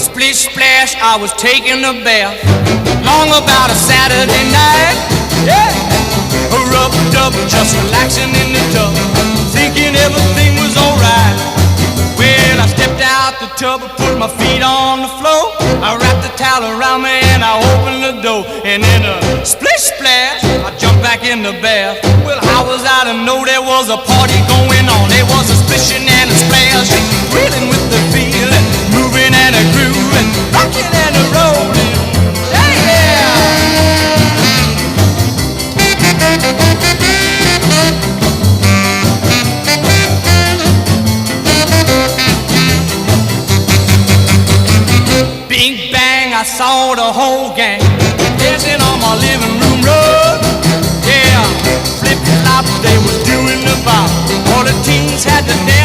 Splish splash, I was taking a bath, long about a Saturday night. Yeah, rub-a-dub, just relaxing in the tub, thinking everything was alright. Well, I stepped out the tub, put my feet on the floor, I wrapped the towel around me and I opened the door. And in a splish splash, I jumped back in the bath. Well, how was I to know there was a party going on? There was a splishing and a splash, reeling with the feeling, moving and a grooving, rocking and a rolling. Yeah! Bing bang, I saw the whole gang dancing on my living room rug. Yeah, flip flop, they was doing the bop. All the teens had to dance.